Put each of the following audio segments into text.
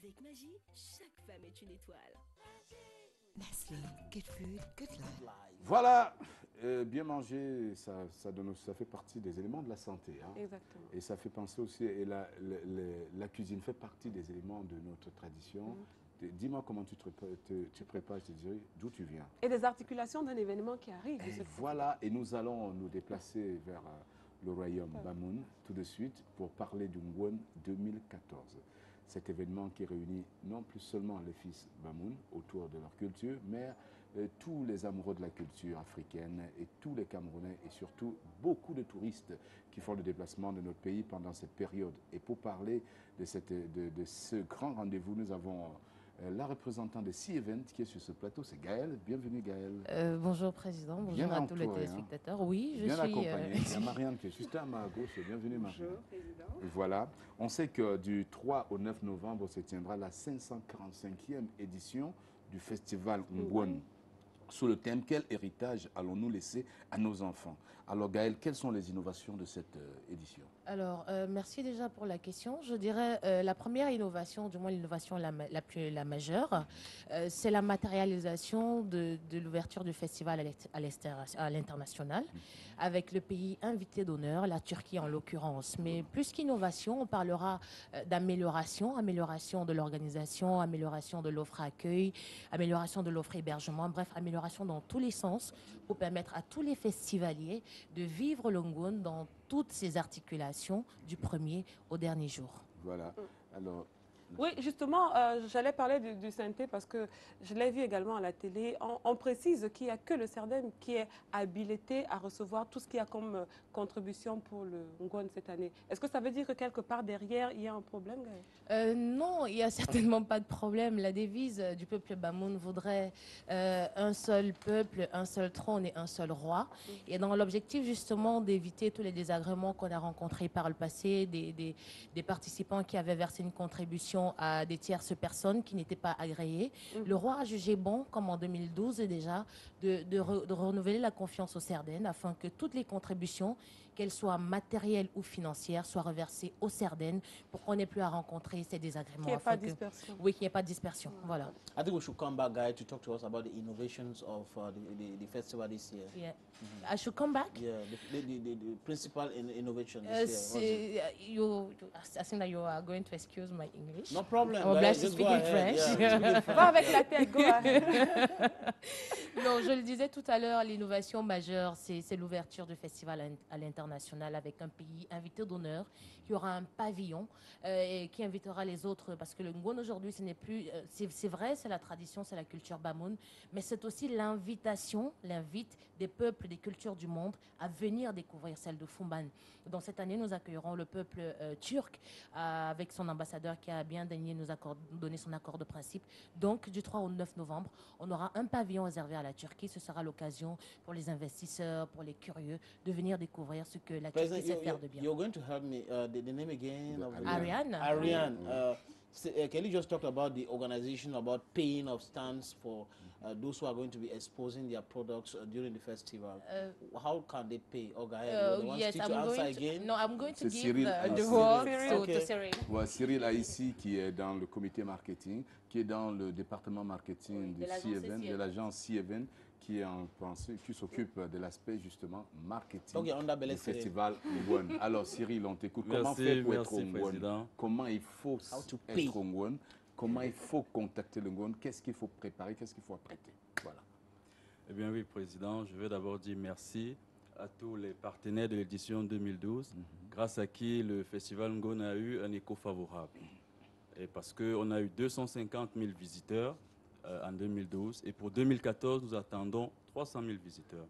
Avec Magie, chaque femme est une étoile. Nestlé, good food, good life. Voilà, bien manger, ça fait partie des éléments de la santé. Hein. Exactement. Et ça fait penser aussi, et la cuisine fait partie des éléments de notre tradition. Dis-moi comment tu prépares, je te dirai d'où tu viens. Et des articulations d'un événement qui arrive. Et voilà, et nous allons nous déplacer vers le royaume Bamoun tout de suite pour parler du Ngwen 2014. Cet événement qui réunit non plus seulement les fils Bamoun autour de leur culture, mais tous les amoureux de la culture africaine et tous les Camerounais et surtout beaucoup de touristes qui font le déplacement de notre pays pendant cette période. Et pour parler de ce grand rendez-vous, nous avons la représentante de C-Event qui est sur ce plateau, c'est Gaëlle. Bienvenue Gaëlle. Bonjour Président, bonjour à tous les téléspectateurs. Oui, je bien suis... accompagnée. Il y a Marianne qui est juste à ma gauche. Bienvenue Marianne. Bonjour Président. Voilà. On sait que du 3 au 9 novembre se tiendra la 545e édition du festival Ngwen. Sous le thème « Quel héritage allons-nous laisser à nos enfants ?» Alors Gaëlle, quelles sont les innovations de cette édition? Alors, merci déjà pour la question. Je dirais la première innovation, du moins l'innovation la majeure, c'est la matérialisation de l'ouverture du festival à l'international avec le pays invité d'honneur, la Turquie en l'occurrence. Mais plus qu'innovation, on parlera d'amélioration, amélioration de l'organisation, amélioration de l'offre accueil, amélioration de l'offre hébergement, bref, amélioration dans tous les sens pour permettre à tous les festivaliers de vivre le Ngwen dans toutes ses articulations du premier au dernier jour. Voilà. Alors, oui, justement, j'allais parler du synthé parce que je l'ai vu également à la télé. On précise qu'il n'y a que le CERDEM qui est habilité à recevoir tout ce qu'il y a comme contribution pour le Ngwen cette année. Est-ce que ça veut dire que quelque part derrière, il y a un problème, Gaëlle? Non, il n'y a certainement pas de problème. La devise du peuple Bamoun voudrait un seul peuple, un seul trône et un seul roi. Et dans l'objectif justement d'éviter tous les désagréments qu'on a rencontrés par le passé, des participants qui avaient versé une contribution à des tierces personnes qui n'étaient pas agréées. Le roi a jugé bon, comme en 2012 déjà, de renouveler la confiance au CERDEN afin que toutes les contributions, qu'elles soient matérielles ou financières, soient reversées au CERDEN pour qu'on n'ait plus à rencontrer ces désagréments. Qu'il n'y ait pas de dispersion. Oui, qu'il n'y ait pas de dispersion. Voilà. I think we should come back, Guy, to talk to us about the innovations of the festival this year. Yeah. I should come back? Yeah, the principal innovation this year. I think that you are going to excuse my English. No problem. I'm obliged to speak in French. Yeah, Va avec la tête, go ahead. Non, je le disais tout à l'heure, l'innovation majeure, c'est l'ouverture du festival à l'international avec un pays invité d'honneur qui aura un pavillon et qui invitera les autres. Parce que le Ngwen aujourd'hui, ce n'est plus... c'est vrai, c'est la tradition, c'est la culture Bamoun, mais c'est aussi l'invitation, l'invite des peuples, des cultures du monde à venir découvrir celle de Fumban. Donc cette année, nous accueillerons le peuple turc avec son ambassadeur qui a bien daigné nous donner son accord de principe. Donc du 3 au 9 novembre, on aura un pavillon réservé à la Turquie. Ce sera l'occasion pour les investisseurs, pour les curieux, de venir découvrir ce que la Turquie sait faire de bien. You're going to help me, the name again? Ariane. Ariane. Can you just talk about the organization, about paying of stands for those who are going to be exposing their products during the festival? How can they pay? Yes, I'm going to give the Cyril. word to Cyril. Ouais, Cyril Aïssi qui est dans le comité marketing, qui est dans le département marketing de C-Event, de l'agence C-Event, qui s'occupe de l'aspect justement marketing du festival Ngwen. Alors Cyril, on t'écoute. Comment faire pour être au Ngwen? Comment il faut être au Ngwen? Comment il faut contacter le Ngwen? Qu'est-ce qu'il faut préparer? Qu'est-ce qu'il faut apprêter? Voilà. Eh bien oui, Président, je vais d'abord dire merci à tous les partenaires de l'édition 2012, grâce à qui le festival Ngwen a eu un écho favorable. Et parce qu'on a eu 250 000 visiteurs en 2012. Et pour 2014, nous attendons 300 000 visiteurs.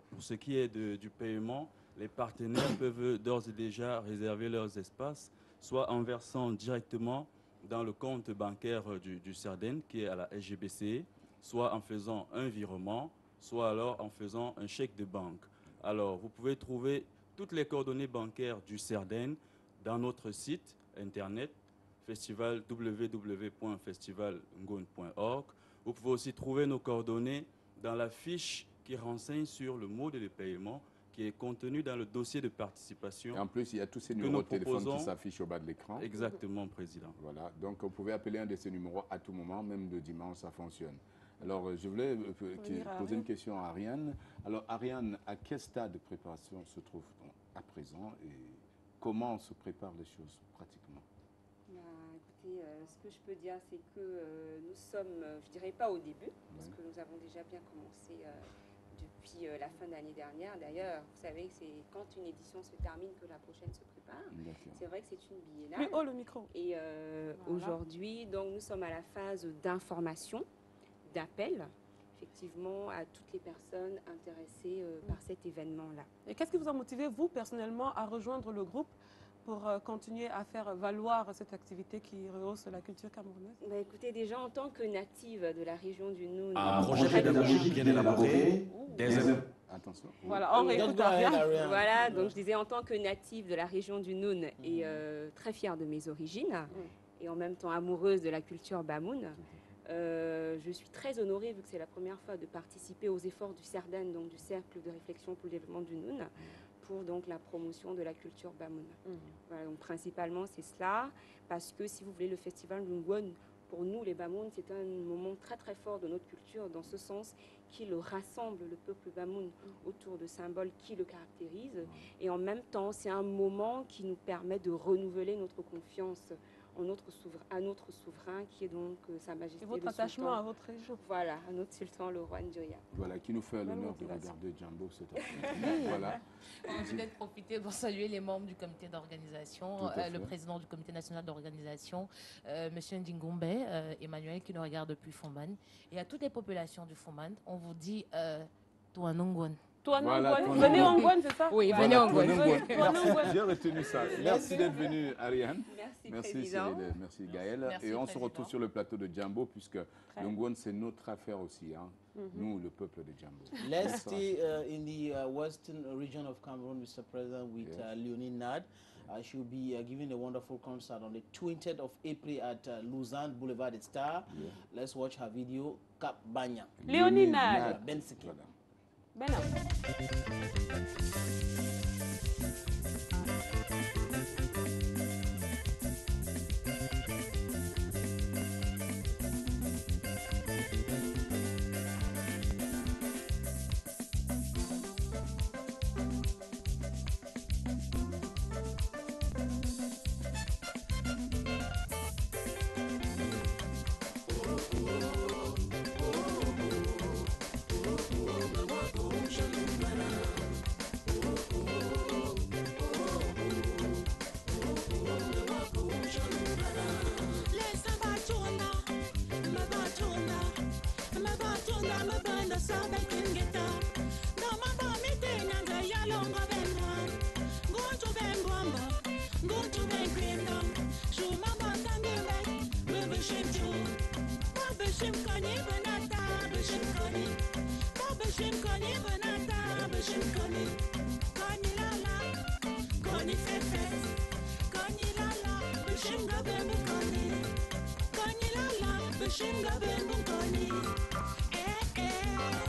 Pour ce qui est du paiement, les partenaires peuvent d'ores et déjà réserver leurs espaces, soit en versant directement dans le compte bancaire du CERDEN, qui est à la SGBC, soit en faisant un virement, soit alors en faisant un chèque de banque. Alors, vous pouvez trouver toutes les coordonnées bancaires du CERDEN dans notre site internet, www.festivalngwen.org. Vous pouvez aussi trouver nos coordonnées dans la fiche qui renseigne sur le mode de paiement qui est contenu dans le dossier de participation. Et en plus, il y a tous ces numéros de téléphone qui proposons. s'affichent au bas de l'écran. Exactement, Président. Voilà, donc vous pouvez appeler un de ces numéros à tout moment, même le dimanche, ça fonctionne. Alors, je voulais poser une question à Ariane. Alors, Ariane, à quel stade de préparation se trouve-t-on à présent et comment se préparent les choses pratiquement? Écoutez, ce que je peux dire, c'est que nous sommes, je dirais pas au début, parce que nous avons déjà bien commencé depuis la fin de l'année dernière. D'ailleurs, vous savez que c'est quand une édition se termine que la prochaine se prépare. C'est vrai que c'est une biennale. Plus haut le micro. Et aujourd'hui, donc, nous sommes à la phase d'information, d'appel, effectivement, à toutes les personnes intéressées par cet événement-là. Et qu'est-ce qui vous a motivé, vous, personnellement, à rejoindre le groupe pour continuer à faire valoir cette activité qui rehausse la culture camerounaise? Écoutez, déjà en tant que native de la région du Noun, Un projet pédagogique bien élaboré, Attention. Voilà, on réécoute Ariane. Voilà, donc je disais en tant que native de la région du Noun et très fière de mes origines et en même temps amoureuse de la culture bamoun, je suis très honorée, vu que c'est la première fois, de participer aux efforts du CERDEN, donc du Cercle de réflexion pour le développement du Noun, pour donc la promotion de la culture bamoun. Voilà, donc principalement c'est cela, parce que si vous voulez, le festival Ngwon, pour nous les Bamoun, c'est un moment très très fort de notre culture, dans ce sens qu'il rassemble le peuple bamoun autour de symboles qui le caractérisent, et en même temps c'est un moment qui nous permet de renouveler notre confiance à notre souverain, qui est donc Sa Majesté. Et votre le attachement sultan. à votre région. Voilà, à notre sultan, le roi Ndjoya. Voilà, qui nous fait l'honneur de regarder Djambo cet après-midi. Voilà. On va peut-être profiter pour saluer les membres du comité d'organisation, le président du comité national d'organisation, M. Ndingombe, Emmanuel, qui nous regarde depuis Fomban. Et à toutes les populations du Fomban, on vous dit Touanongwan. Venez en Ngwon, c'est ça? Oui, venez en Ngwon. J'ai retenu ça. Merci d'être venu, Ariane. Merci, Président. Merci, Gaël. Merci, et on se Président. retrouve sur le plateau de Djambo, puisque le Ngwon, c'est notre affaire aussi. Hein. Nous, le peuple de Djambo. Let's stay in the western region of Cameroon, Mr. President, with Leonie Nad. She'll be giving a wonderful concert on the 20th of April at Lausanne Boulevard des Stars. Let's watch her video, Cap Banya. Leonie Nad. Bensiki. Voilà. Benham. Shinga